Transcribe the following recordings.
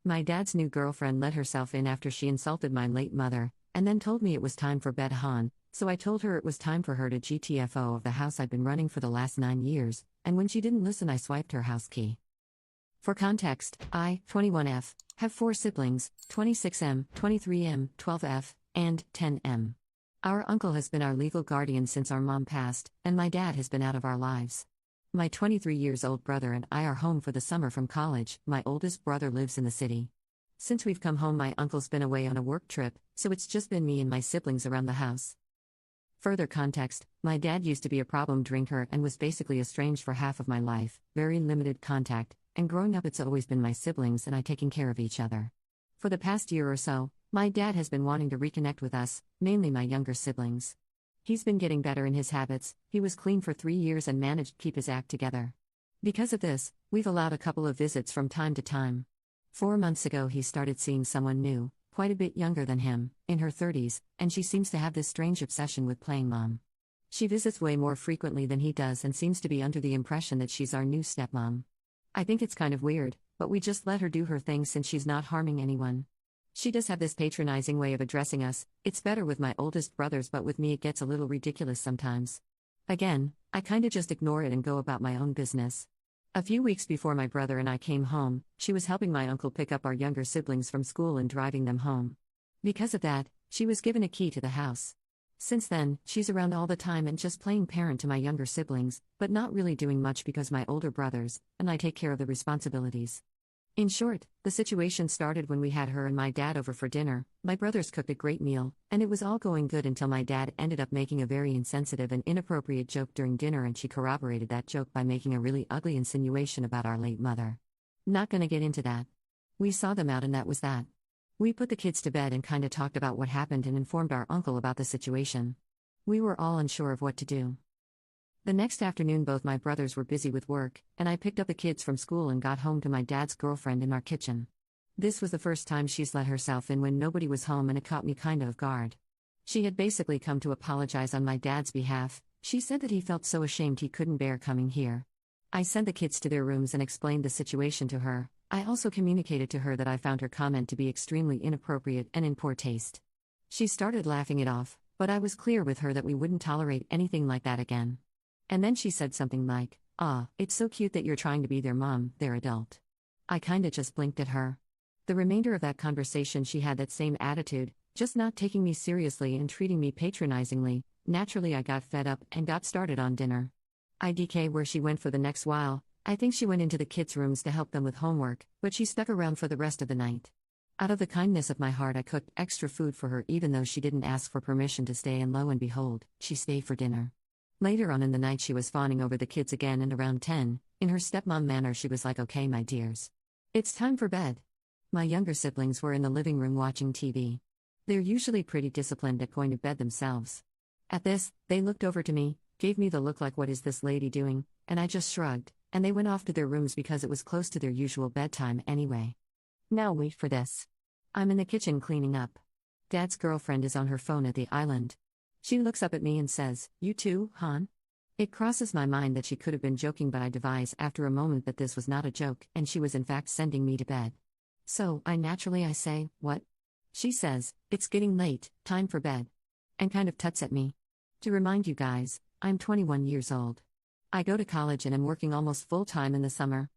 My dad's new girlfriend let herself in after she insulted my late mother, and then told me it was time for bed, Han, so I told her it was time for her to GTFO of the house I've been running for the last 9 years, and when she didn't listen, I swiped her house key. For context, I, 21F, have 4 siblings, 26M, 23M, 12F, and 10M. Our uncle has been our legal guardian since our mom passed, and my dad has been out of our lives. My 23 years old brother and I are home for the summer from college. My oldest brother lives in the city. Since we've come home, my uncle's been away on a work trip, so it's just been me and my siblings around the house. Further context, my dad used to be a problem drinker and was basically estranged for half of my life, very limited contact, and growing up it's always been my siblings and I taking care of each other. For the past year or so, my dad has been wanting to reconnect with us, mainly my younger siblings. He's been getting better in his habits. He was clean for 3 years and managed to keep his act together. Because of this, we've allowed a couple of visits from time to time. 4 months ago he started seeing someone new, quite a bit younger than him, in her 30s, and she seems to have this strange obsession with playing mom. She visits way more frequently than he does and seems to be under the impression that she's our new stepmom. I think it's kind of weird, but we just let her do her thing since she's not harming anyone. She does have this patronizing way of addressing us. It's better with my oldest brothers, but with me it gets a little ridiculous sometimes. Again, I kinda just ignore it and go about my own business. A few weeks before my brother and I came home, she was helping my uncle pick up our younger siblings from school and driving them home. Because of that, she was given a key to the house. Since then, she's around all the time and just playing parent to my younger siblings, but not really doing much because my older brothers and I take care of the responsibilities. In short, the situation started when we had her and my dad over for dinner. My brothers cooked a great meal, and it was all going good until my dad ended up making a very insensitive and inappropriate joke during dinner, and she corroborated that joke by making a really ugly insinuation about our late mother. Not gonna get into that. We saw them out and that was that. We put the kids to bed and kinda talked about what happened and informed our uncle about the situation. We were all unsure of what to do. The next afternoon both my brothers were busy with work, and I picked up the kids from school and got home to my dad's girlfriend in our kitchen. This was the first time she's let herself in when nobody was home, and it caught me kinda off guard. She had basically come to apologize on my dad's behalf. She said that he felt so ashamed he couldn't bear coming here. I sent the kids to their rooms and explained the situation to her. I also communicated to her that I found her comment to be extremely inappropriate and in poor taste. She started laughing it off, but I was clear with her that we wouldn't tolerate anything like that again. And then she said something like, it's so cute that you're trying to be their mom, they're adult. I kinda just blinked at her. The remainder of that conversation she had that same attitude, just not taking me seriously and treating me patronizingly. Naturally I got fed up and got started on dinner. IDK where she went for the next while. I think she went into the kids' rooms to help them with homework, but she stuck around for the rest of the night. Out of the kindness of my heart I cooked extra food for her even though she didn't ask for permission to stay, and lo and behold, she stayed for dinner. Later on in the night she was fawning over the kids again, and around 10, in her stepmom manner she was like, "Okay my dears. It's time for bed." My younger siblings were in the living room watching TV. They're usually pretty disciplined at going to bed themselves. At this, they looked over to me, gave me the look like, "What is this lady doing?" and I just shrugged, and they went off to their rooms because it was close to their usual bedtime anyway. Now wait for this. I'm in the kitchen cleaning up. Dad's girlfriend is on her phone at the island. She looks up at me and says, "You too, Han?" It crosses my mind that she could have been joking, but I devise after a moment that this was not a joke and she was in fact sending me to bed. So, I say, "What?" She says, "It's getting late, time for bed." And kind of tuts at me. To remind you guys, I'm 21 years old. I go to college and am working almost full time in the summer.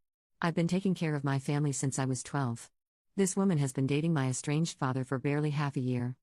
I've been taking care of my family since I was 12. This woman has been dating my estranged father for barely half a year.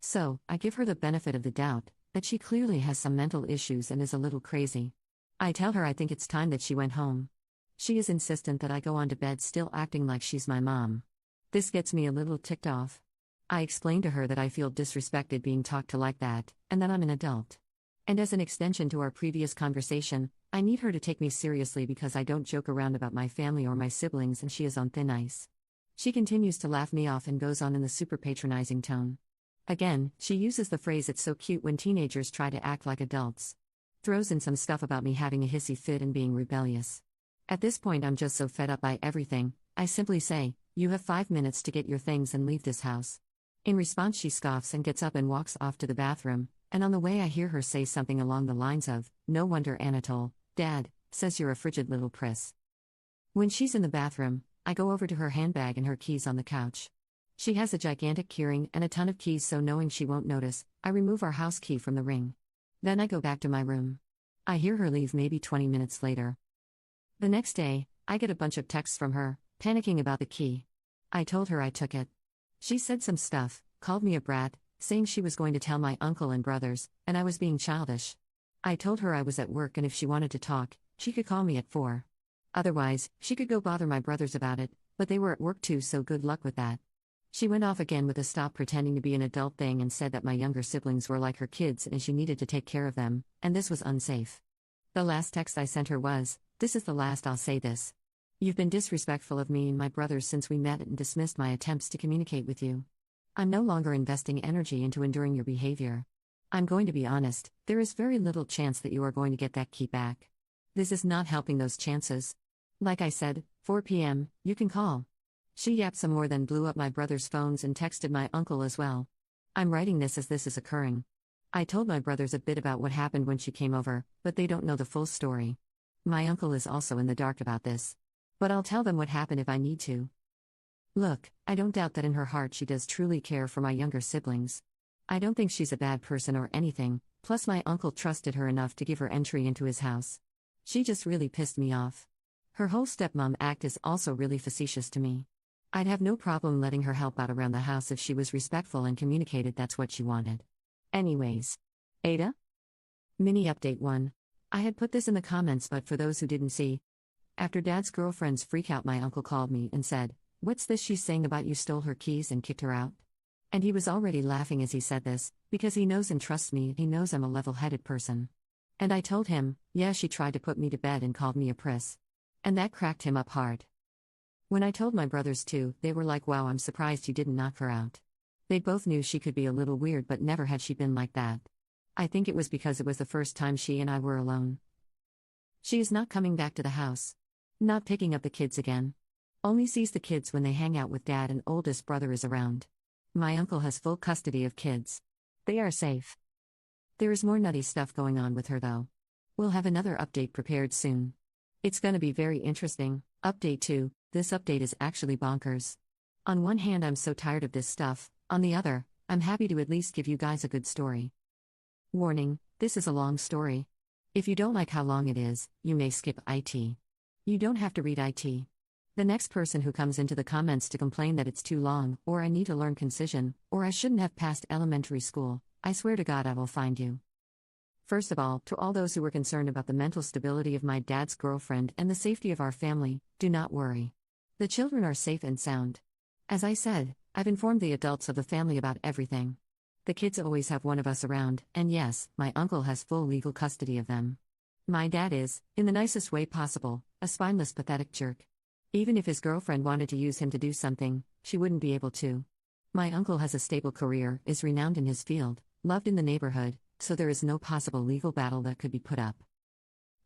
So, I give her the benefit of the doubt, that she clearly has some mental issues and is a little crazy. I tell her I think it's time that she went home. She is insistent that I go on to bed, still acting like she's my mom. This gets me a little ticked off. I explain to her that I feel disrespected being talked to like that, and that I'm an adult. And as an extension to our previous conversation, I need her to take me seriously because I don't joke around about my family or my siblings, and she is on thin ice. She continues to laugh me off and goes on in the super patronizing tone. Again, she uses the phrase "it's so cute" when teenagers try to act like adults. Throws in some stuff about me having a hissy fit and being rebellious. At this point I'm just so fed up by everything, I simply say, "You have 5 minutes to get your things and leave this house." In response she scoffs and gets up and walks off to the bathroom, and on the way I hear her say something along the lines of, "No wonder Anatole, Dad, says you're a frigid little priss." When she's in the bathroom, I go over to her handbag and her keys on the couch. She has a gigantic keyring and a ton of keys, so knowing she won't notice, I remove our house key from the ring. Then I go back to my room. I hear her leave maybe 20 minutes later. The next day, I get a bunch of texts from her, panicking about the key. I told her I took it. She said some stuff, called me a brat, saying she was going to tell my uncle and brothers, and I was being childish. I told her I was at work and if she wanted to talk, she could call me at 4. Otherwise, she could go bother my brothers about it, but they were at work too, so good luck with that. She went off again with a stop pretending to be an adult thing and said that my younger siblings were like her kids and she needed to take care of them, and this was unsafe. The last text I sent her was, "This is the last I'll say this. You've been disrespectful of me and my brothers since we met and dismissed my attempts to communicate with you. I'm no longer investing energy into enduring your behavior. I'm going to be honest, there is very little chance that you are going to get that key back. This is not helping those chances. Like I said, 4 p.m., you can call." She yapped some more, then blew up my brother's phones and texted my uncle as well. I'm writing this as this is occurring. I told my brothers a bit about what happened when she came over, but they don't know the full story. My uncle is also in the dark about this. But I'll tell them what happened if I need to. Look, I don't doubt that in her heart she does truly care for my younger siblings. I don't think she's a bad person or anything, plus my uncle trusted her enough to give her entry into his house. She just really pissed me off. Her whole stepmom act is also really facetious to me. I'd have no problem letting her help out around the house if she was respectful and communicated that's what she wanted. Anyways. Ada? Mini update 1. I had put this in the comments, but for those who didn't see, after Dad's girlfriend's freakout, my uncle called me and said, "What's this she's saying about you stole her keys and kicked her out?" And he was already laughing as he said this, because he knows and trusts me, he knows I'm a level-headed person. And I told him, yeah, she tried to put me to bed and called me a priss. And that cracked him up hard. When I told my brothers too, they were like, "Wow, I'm surprised you didn't knock her out." They both knew she could be a little weird, but never had she been like that. I think it was because it was the first time she and I were alone. She is not coming back to the house. Not picking up the kids again. Only sees the kids when they hang out with Dad and oldest brother is around. My uncle has full custody of kids. They are safe. There is more nutty stuff going on with her though. We'll have another update prepared soon. It's gonna be very interesting. Update 2, this update is actually bonkers. On one hand, I'm so tired of this stuff, on the other, I'm happy to at least give you guys a good story. Warning, this is a long story. If you don't like how long it is, you may skip IT. You don't have to read IT. The next person who comes into the comments to complain that it's too long, or I need to learn concision, or I shouldn't have passed elementary school, I swear to God I will find you. First of all, to all those who were concerned about the mental stability of my dad's girlfriend and the safety of our family, do not worry. The children are safe and sound. As I said, I've informed the adults of the family about everything. The kids always have one of us around, and yes, my uncle has full legal custody of them. My dad is, in the nicest way possible, a spineless, pathetic jerk. Even if his girlfriend wanted to use him to do something, she wouldn't be able to. My uncle has a stable career, is renowned in his field, loved in the neighborhood, so there is no possible legal battle that could be put up.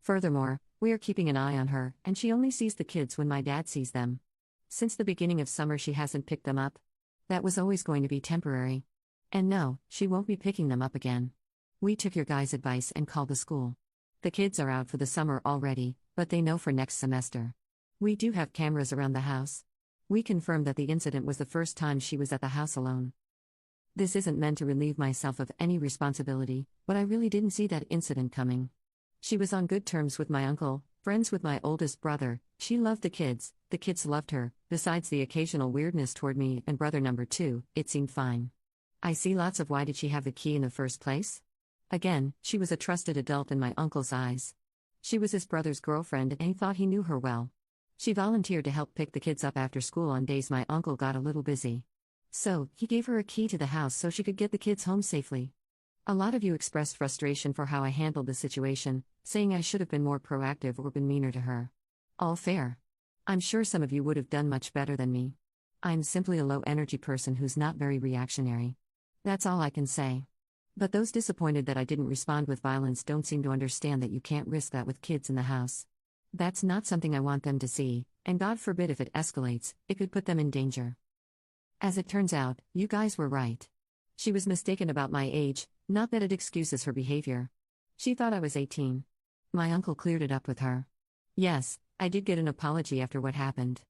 Furthermore, we are keeping an eye on her, and she only sees the kids when my dad sees them. Since the beginning of summer, she hasn't picked them up. That was always going to be temporary. And no, she won't be picking them up again. We took your guys' advice and called the school. The kids are out for the summer already, but they know for next semester. We do have cameras around the house. We confirmed that the incident was the first time she was at the house alone. This isn't meant to relieve myself of any responsibility, but I really didn't see that incident coming. She was on good terms with my uncle, friends with my oldest brother, she loved the kids loved her, besides the occasional weirdness toward me and brother number 2, it seemed fine. I see lots of why did she have the key in the first place? Again, she was a trusted adult in my uncle's eyes. She was his brother's girlfriend and he thought he knew her well. She volunteered to help pick the kids up after school on days my uncle got a little busy. So, he gave her a key to the house so she could get the kids home safely. A lot of you expressed frustration for how I handled the situation, saying I should have been more proactive or been meaner to her. All fair. I'm sure some of you would have done much better than me. I'm simply a low-energy person who's not very reactionary. That's all I can say. But those disappointed that I didn't respond with violence don't seem to understand that you can't risk that with kids in the house. That's not something I want them to see, and God forbid if it escalates, it could put them in danger. As it turns out, you guys were right. She was mistaken about my age, not that it excuses her behavior. She thought I was 18. My uncle cleared it up with her. Yes, I did get an apology after what happened.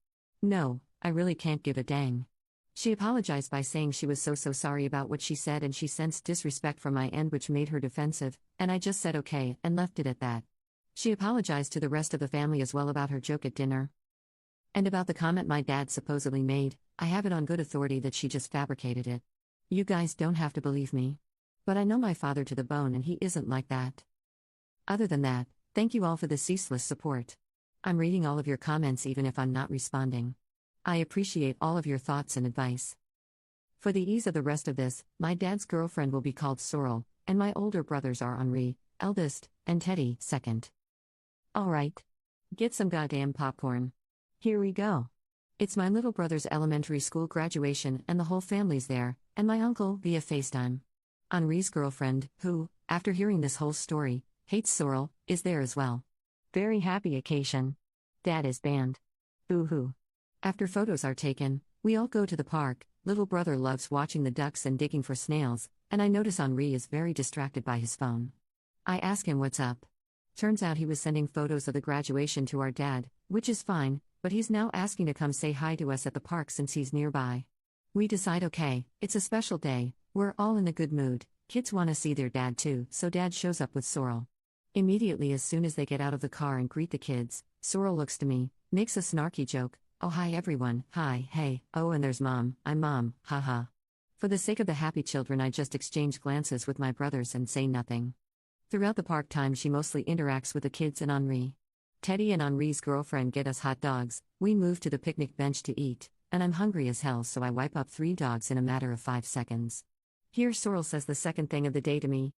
No, I really can't give a dang. She apologized by saying she was so sorry about what she said and she sensed disrespect from my end, which made her defensive, and I just said okay and left it at that. She apologized to the rest of the family as well about her joke at dinner. And about the comment my dad supposedly made, I have it on good authority that she just fabricated it. You guys don't have to believe me. But I know my father to the bone and he isn't like that. Other than that, thank you all for the ceaseless support. I'm reading all of your comments even if I'm not responding. I appreciate all of your thoughts and advice. For the ease of the rest of this, my dad's girlfriend will be called Sorrel, and my older brothers are Henri, eldest, and Teddy, second. Alright. Get some goddamn popcorn. Here we go. It's my little brother's elementary school graduation and the whole family's there, and my uncle via FaceTime. Henri's girlfriend, who, after hearing this whole story, hates Sorrel, is there as well. Very happy occasion. Dad is banned. Boo-hoo. After photos are taken, we all go to the park. Little brother loves watching the ducks and digging for snails, and I notice Henri is very distracted by his phone. I ask him what's up. Turns out he was sending photos of the graduation to our dad, which is fine, but he's now asking to come say hi to us at the park since he's nearby. We decide okay, it's a special day, we're all in a good mood, kids want to see their dad too, so dad shows up with Sorrel. Immediately as soon as they get out of the car and greet the kids, Sorrel looks to me, makes a snarky joke, oh hi everyone, hi, hey, oh and there's mom, I'm mom, haha. For the sake of the happy children I just exchange glances with my brothers and say nothing. Throughout the park time she mostly interacts with the kids and Henri. Teddy and Henri's girlfriend get us hot dogs, we move to the picnic bench to eat, and I'm hungry as hell so I wipe up 3 dogs in a matter of 5 seconds. Here Sorrel says the second thing of the day to me.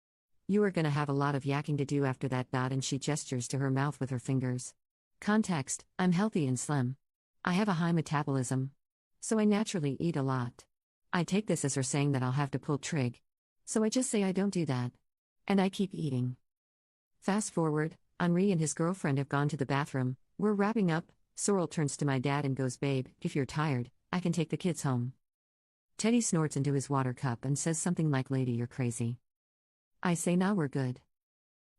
You are gonna have a lot of yakking to do after that dot, and she gestures to her mouth with her fingers. Context, I'm healthy and slim. I have a high metabolism. So I naturally eat a lot. I take this as her saying that I'll have to pull trig. So I just say I don't do that. And I keep eating. Fast forward, Henri and his girlfriend have gone to the bathroom, we're wrapping up, Sorrel turns to my dad and goes, babe, if you're tired, I can take the kids home. Teddy snorts into his water cup and says something like, lady, you're crazy. I say, nah, we're good.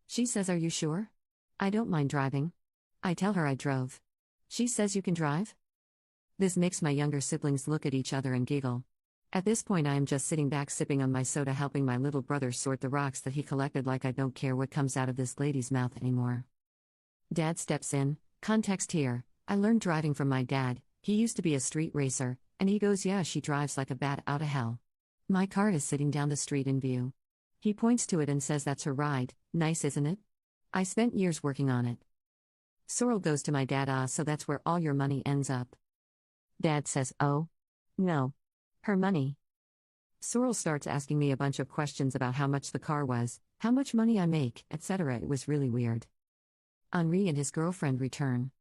She says, are you sure? I don't mind driving. I tell her I drove. She says, you can drive? This makes my younger siblings look at each other and giggle. At this point I am just sitting back sipping on my soda, helping my little brother sort the rocks that he collected, like I don't care what comes out of this lady's mouth anymore. Dad steps in, context here, I learned driving from my dad, he used to be a street racer, and he goes, yeah, she drives like a bat out of hell. My car is sitting down the street in view. He points to it and says, that's her ride, nice isn't it? I spent years working on it. Sorrel goes to my dad, so that's where all your money ends up. Dad says, oh? No. Her money. Sorrel starts asking me a bunch of questions about how much the car was, how much money I make, etc. It was really weird. Henri and his girlfriend return.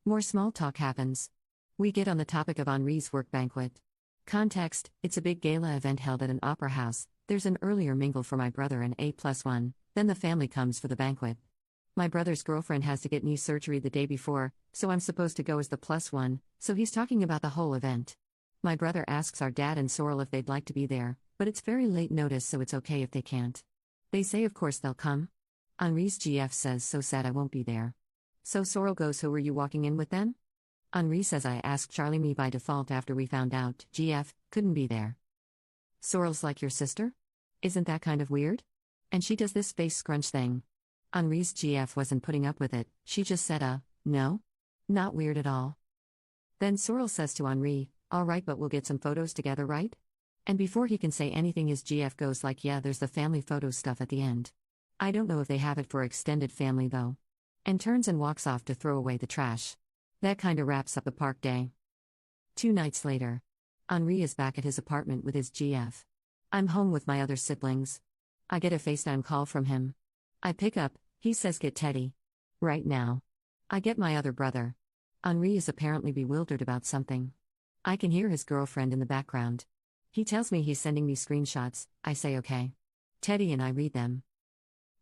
More small talk happens. We get on the topic of Henri's work banquet. Context, it's a big gala event held at an opera house, there's an earlier mingle for my brother and A+1, then the family comes for the banquet. My brother's girlfriend has to get knee surgery the day before, so I'm supposed to go as the +1, so he's talking about the whole event. My brother asks our dad and Sorrel if they'd like to be there, but it's very late notice so it's okay if they can't. They say of course they'll come. Henri's GF says, so sad I won't be there. So Sorrel goes, who were you walking in with then? Henri says, I asked Charlie, me by default after we found out GF couldn't be there. Sorrel's like, your sister? Isn't that kind of weird? And she does this face scrunch thing. Henri's GF wasn't putting up with it, she just said, no? Not weird at all. Then Sorrel says to Henri, alright, but we'll get some photos together, right? And before he can say anything his GF goes like, yeah, there's the family photo stuff at the end. I don't know if they have it for extended family though. And turns and walks off to throw away the trash. That kinda wraps up the park day. 2 nights later. Henri is back at his apartment with his GF. I'm home with my other siblings. I get a FaceTime call from him. I pick up, he says, get Teddy. Right now. I get my other brother. Henri is apparently bewildered about something. I can hear his girlfriend in the background. He tells me he's sending me screenshots, I say okay. Teddy and I read them.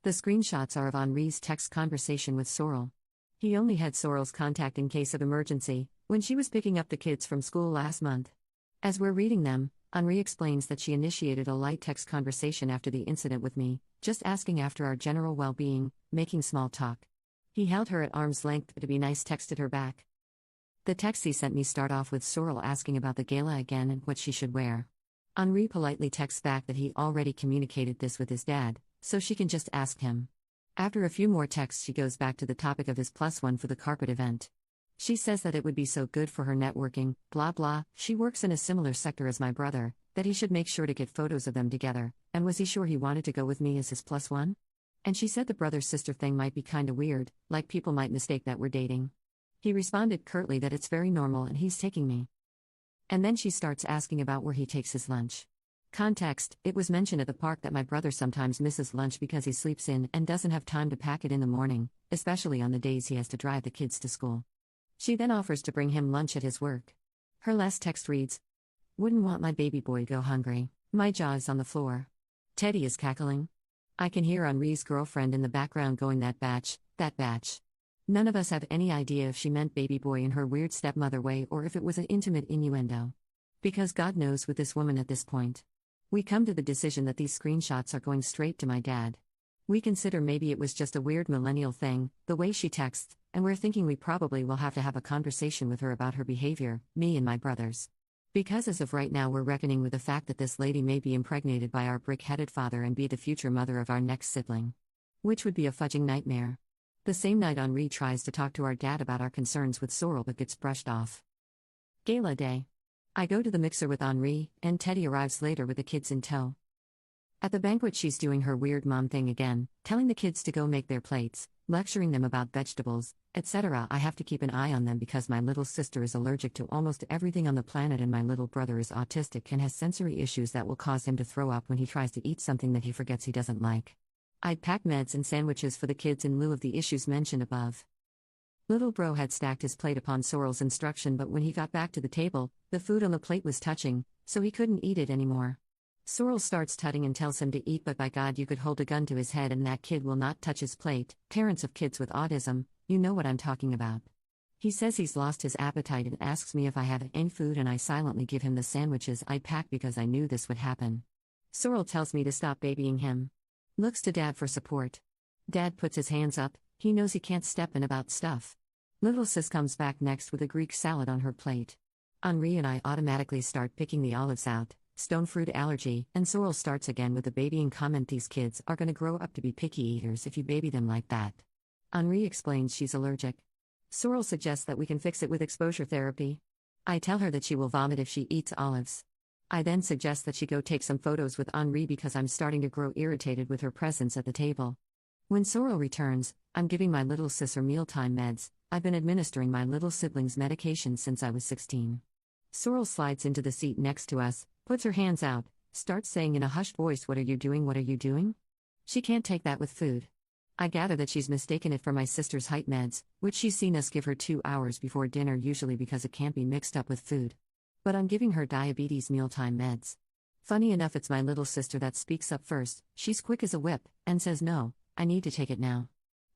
The screenshots are of Henri's text conversation with Sorrel. He only had Sorrel's contact in case of emergency, when she was picking up the kids from school last month. As we're reading them, Henri explains that she initiated a light text conversation after the incident with me, just asking after our general well-being, making small talk. He held her at arm's length, but to be nice texted her back. The texts he sent me start off with Sorrel asking about the gala again and what she should wear. Henri politely texts back that he already communicated this with his dad, so she can just ask him. After a few more texts, she goes back to the topic of his +1 for the carpet event. She says that it would be so good for her networking, blah blah, she works in a similar sector as my brother, that he should make sure to get photos of them together, and was he sure he wanted to go with me as his +1? And she said the brother-sister thing might be kinda weird, like people might mistake that we're dating. He responded curtly that it's very normal and he's taking me. And then she starts asking about where he takes his lunch. Context: it was mentioned at the park that my brother sometimes misses lunch because he sleeps in and doesn't have time to pack it in the morning, especially on the days he has to drive the kids to school. She then offers to bring him lunch at his work. Her last text reads, "Wouldn't want my baby boy go hungry." My jaw is on the floor. Teddy is cackling. I can hear Henri's girlfriend in the background going, that batch. None of us have any idea if she meant baby boy in her weird stepmother way or if it was an intimate innuendo. Because God knows with this woman at this point. We come to the decision that these screenshots are going straight to my dad. We consider maybe it was just a weird millennial thing, the way she texts, and we're thinking we probably will have to have a conversation with her about her behavior, me and my brothers. Because as of right now we're reckoning with the fact that this lady may be impregnated by our brick-headed father and be the future mother of our next sibling. Which would be a fudging nightmare. The same night Henri tries to talk to our dad about our concerns with Sorrel but gets brushed off. Gala day. I go to the mixer with Henri, and Teddy arrives later with the kids in tow. At the banquet she's doing her weird mom thing again, telling the kids to go make their plates, lecturing them about vegetables, etc. I have to keep an eye on them because my little sister is allergic to almost everything on the planet and my little brother is autistic and has sensory issues that will cause him to throw up when he tries to eat something that he forgets he doesn't like. I'd pack meds and sandwiches for the kids in lieu of the issues mentioned above. Little bro had stacked his plate upon Sorrel's instruction, but when he got back to the table, the food on the plate was touching, so he couldn't eat it anymore. Sorrel starts tutting and tells him to eat, but by God you could hold a gun to his head and that kid will not touch his plate. Parents of kids with autism, you know what I'm talking about. He says he's lost his appetite and asks me if I have any food, and I silently give him the sandwiches I packed because I knew this would happen. Sorrel tells me to stop babying him. Looks to Dad for support. Dad puts his hands up, he knows he can't step in about stuff. Little sis comes back next with a Greek salad on her plate. Henri and I automatically start picking the olives out. Stone fruit allergy, and Sorrel starts again with the babying comment. These kids are gonna grow up to be picky eaters if you baby them like that. Henri explains she's allergic. Sorrel suggests that we can fix it with exposure therapy. I tell her that she will vomit if she eats olives. I then suggest that she go take some photos with Henri because I'm starting to grow irritated with her presence at the table. When Sorrel returns, I'm giving my little sis her mealtime meds. I've been administering my little sibling's medication since I was 16. Sorrel slides into the seat next to us, puts her hands out, starts saying in a hushed voice, "What are you doing? What are you doing?" She can't take that with food. I gather that she's mistaken it for my sister's height meds, which she's seen us give her 2 hours before dinner, usually because it can't be mixed up with food. But I'm giving her diabetes mealtime meds. Funny enough, it's my little sister that speaks up first. She's quick as a whip, and says, "No, I need to take it now.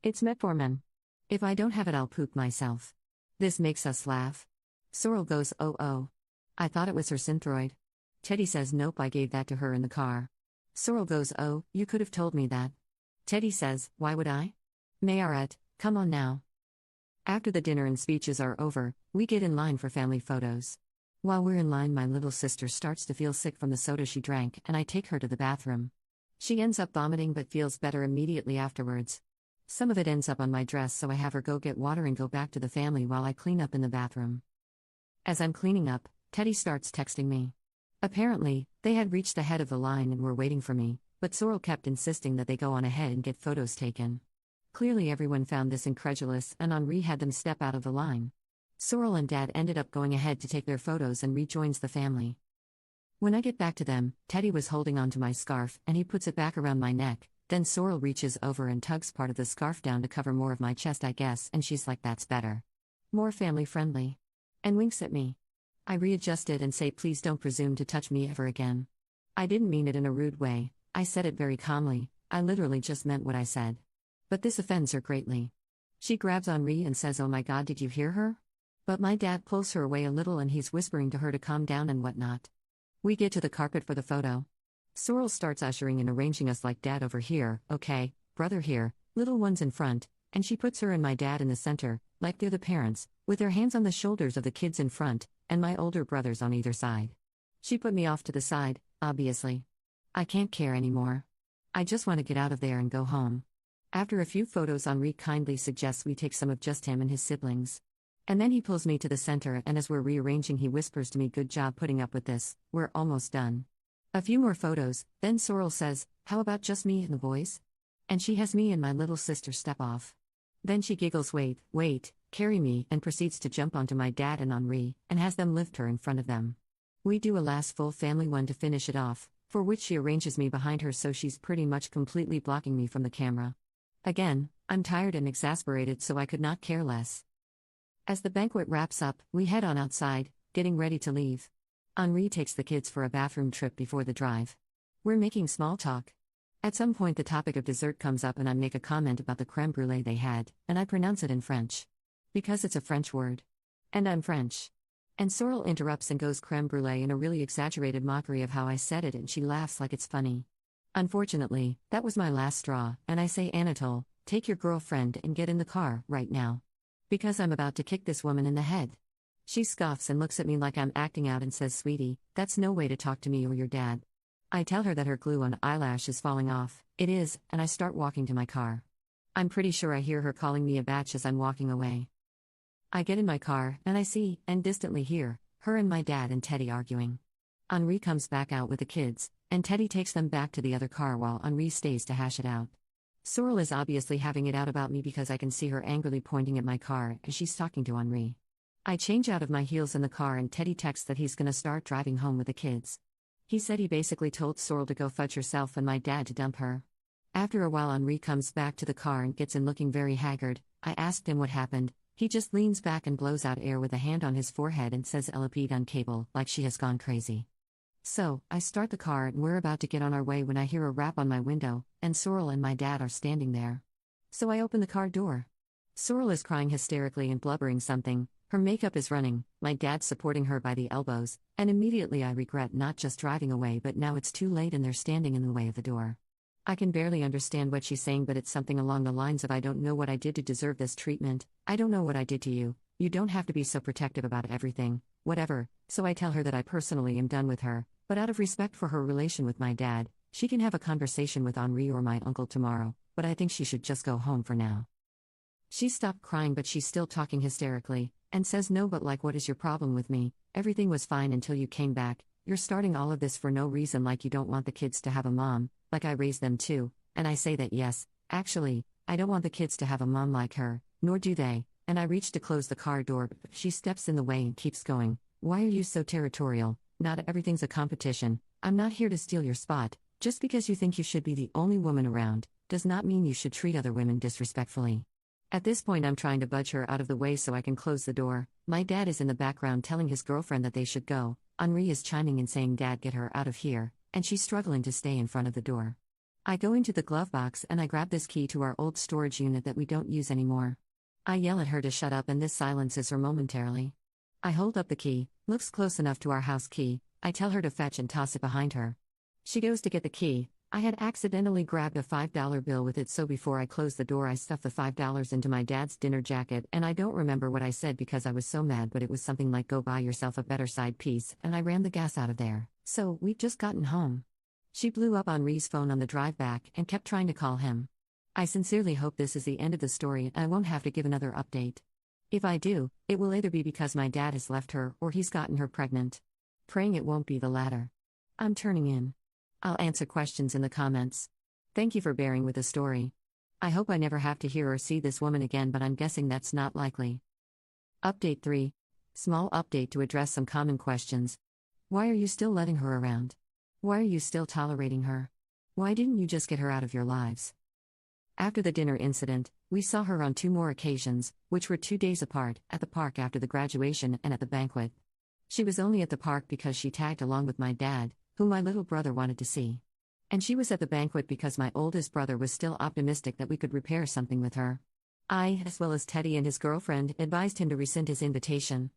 It's metformin. If I don't have it, I'll poop myself." This makes us laugh. Sorrel goes, "Oh. I thought it was her Synthroid." Teddy says, "Nope, I gave that to her in the car." Sorrel goes, "Oh, you could have told me that." Teddy says, "Why would I?" Mayoret, come on now. After the dinner and speeches are over, we get in line for family photos. While we're in line, my little sister starts to feel sick from the soda she drank, and I take her to the bathroom. She ends up vomiting but feels better immediately afterwards. Some of it ends up on my dress, so I have her go get water and go back to the family while I clean up in the bathroom. As I'm cleaning up, Teddy starts texting me. Apparently, they had reached the head of the line and were waiting for me, but Sorrel kept insisting that they go on ahead and get photos taken. Clearly everyone found this incredulous, and Henri had them step out of the line. Sorrel and Dad ended up going ahead to take their photos and rejoins the family. When I get back to them, Teddy was holding onto my scarf and he puts it back around my neck. Then Sorrel reaches over and tugs part of the scarf down to cover more of my chest, I guess, and she's like, "That's better. More family friendly." And winks at me. I readjust it and say, "Please don't presume to touch me ever again." I didn't mean it in a rude way, I said it very calmly, I literally just meant what I said. But this offends her greatly. She grabs Henri and says, "Oh my God, did you hear her?" But my dad pulls her away a little and he's whispering to her to calm down and whatnot. We get to the carpet for the photo. Sorrel starts ushering and arranging us like dad over here, okay, brother here, little ones in front, and she puts her and my dad in the center, like they're the parents, with their hands on the shoulders of the kids in front, and my older brothers on either side. She put me off to the side, obviously. I can't care anymore. I just want to get out of there and go home. After a few photos, Henri kindly suggests we take some of just him and his siblings. And then he pulls me to the center, and as we're rearranging, he whispers to me, "Good job putting up with this, we're almost done." A few more photos, then Sorrel says, "How about just me and the boys?" And she has me and my little sister step off. Then she giggles, wait, carry me, and proceeds to jump onto my dad and Henri, and has them lift her in front of them. We do a last full family one to finish it off, for which she arranges me behind her so she's pretty much completely blocking me from the camera. Again, I'm tired and exasperated, so I could not care less. As the banquet wraps up, we head on outside, getting ready to leave. Henri takes the kids for a bathroom trip before the drive. We're making small talk. At some point the topic of dessert comes up and I make a comment about the crème brûlée they had, and I pronounce it in French. Because it's a French word. And I'm French. And Sorrel interrupts and goes crème brûlée in a really exaggerated mockery of how I said it, and she laughs like it's funny. Unfortunately, that was my last straw, and I say, "Anatole, take your girlfriend and get in the car, right now. Because I'm about to kick this woman in the head." She scoffs and looks at me like I'm acting out and says, "Sweetie, that's no way to talk to me or your dad." I tell her that her glue on eyelash is falling off. It is, and I start walking to my car. I'm pretty sure I hear her calling me a batch as I'm walking away. I get in my car, and I see, and distantly hear, her and my dad and Teddy arguing. Henri comes back out with the kids, and Teddy takes them back to the other car while Henri stays to hash it out. Sorrel is obviously having it out about me because I can see her angrily pointing at my car as she's talking to Henri. I change out of my heels in the car, and Teddy texts that he's gonna start driving home with the kids. He said he basically told Sorrel to go fudge herself and my dad to dump her. After a while, Henri comes back to the car and gets in looking very haggard. I asked him what happened. He just leans back and blows out air with a hand on his forehead and says, "Elle a pété un câble," like she has gone crazy. So, I start the car and we're about to get on our way when I hear a rap on my window, and Sorrel and my dad are standing there. So I open the car door. Sorrel is crying hysterically and blubbering something. Her makeup is running, my dad supporting her by the elbows, and immediately I regret not just driving away, but now it's too late and they're standing in the way of the door. I can barely understand what she's saying, but it's something along the lines of, "I don't know what I did to deserve this treatment, I don't know what I did to you, you don't have to be so protective about everything, whatever." So I tell her that I personally am done with her, but out of respect for her relation with my dad, she can have a conversation with Henri or my uncle tomorrow, but I think she should just go home for now. She stopped crying, but she's still talking hysterically, and says, "No, but like, what is your problem with me? Everything was fine until you came back. You're starting all of this for no reason, like you don't want the kids to have a mom, like I raised them too." And I say that yes, actually, I don't want the kids to have a mom like her, nor do they, and I reach to close the car door, but she steps in the way and keeps going. "Why are you so territorial? Not everything's a competition. I'm not here to steal your spot. Just because you think you should be the only woman around, does not mean you should treat other women disrespectfully." At this point, I'm trying to budge her out of the way so I can close the door. My dad is in the background telling his girlfriend that they should go. Henri is chiming in saying, "Dad, get her out of here," and she's struggling to stay in front of the door. I go into the glove box and I grab this key to our old storage unit that we don't use anymore. I yell at her to shut up, and this silences her momentarily. I hold up the key, looks close enough to our house key. I tell her to fetch and toss it behind her. She goes to get the key. I had accidentally grabbed a $5 bill with it, so before I closed the door I stuffed the $5 into my dad's dinner jacket, and I don't remember what I said because I was so mad, but it was something like, "Go buy yourself a better side piece," and I ran the gas out of there. So, we've just gotten home. She blew up Henri's phone on the drive back and kept trying to call him. I sincerely hope this is the end of the story and I won't have to give another update. If I do, it will either be because my dad has left her or he's gotten her pregnant. Praying it won't be the latter. I'm turning in. I'll answer questions in the comments. Thank you for bearing with the story. I hope I never have to hear or see this woman again, but I'm guessing that's not likely. Update 3. Small update to address some common questions. Why are you still letting her around? Why are you still tolerating her? Why didn't you just get her out of your lives? After the dinner incident, we saw her on 2 more occasions, which were 2 days apart, at the park after the graduation and at the banquet. She was only at the park because she tagged along with my dad, whom my little brother wanted to see. And she was at the banquet because my oldest brother was still optimistic that we could repair something with her. I, as well as Teddy and his girlfriend, advised him to rescind his invitation.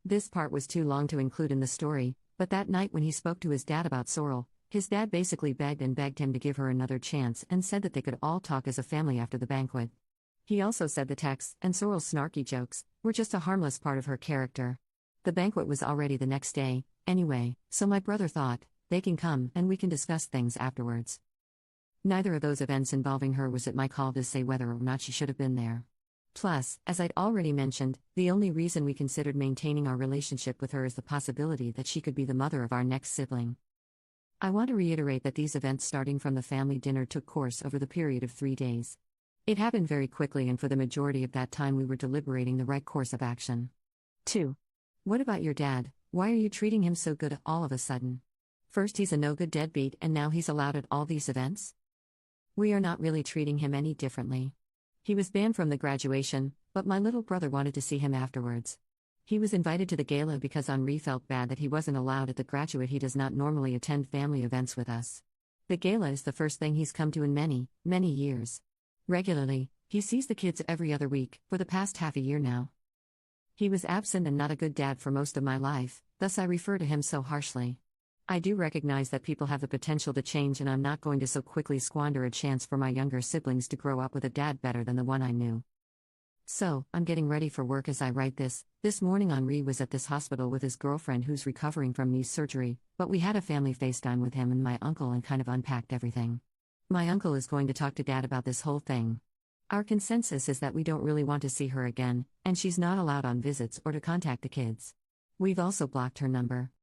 This part was too long to include in the story, but that night when he spoke to his dad about Sorrel, his dad basically begged and begged him to give her another chance and said that they could all talk as a family after the banquet. He also said the texts and Sorrel's snarky jokes were just a harmless part of her character. The banquet was already the next day, anyway, so my brother thought, they can come and we can discuss things afterwards. Neither of those events involving her was at my call to say whether or not she should have been there. Plus, as I'd already mentioned, the only reason we considered maintaining our relationship with her is the possibility that she could be the mother of our next sibling. I want to reiterate that these events starting from the family dinner took course over the period of 3 days. It happened very quickly, and for the majority of that time we were deliberating the right course of action. 2. What about your dad? Why are you treating him so good all of a sudden? First he's a no-good deadbeat and now he's allowed at all these events? We are not really treating him any differently. He was banned from the graduation, but my little brother wanted to see him afterwards. He was invited to the gala because Henri felt bad that he wasn't allowed at the graduate. He does not normally attend family events with us. The gala is the first thing he's come to in many, many years. Regularly, he sees the kids every other week, for the past half a year now. He was absent and not a good dad for most of my life, thus I refer to him so harshly. I do recognize that people have the potential to change, and I'm not going to so quickly squander a chance for my younger siblings to grow up with a dad better than the one I knew. So, I'm getting ready for work as I write this. This morning Henri was at this hospital with his girlfriend who's recovering from knee surgery, but we had a family FaceTime with him and my uncle and kind of unpacked everything. My uncle is going to talk to Dad about this whole thing. Our consensus is that we don't really want to see her again, and she's not allowed on visits or to contact the kids. We've also blocked her number.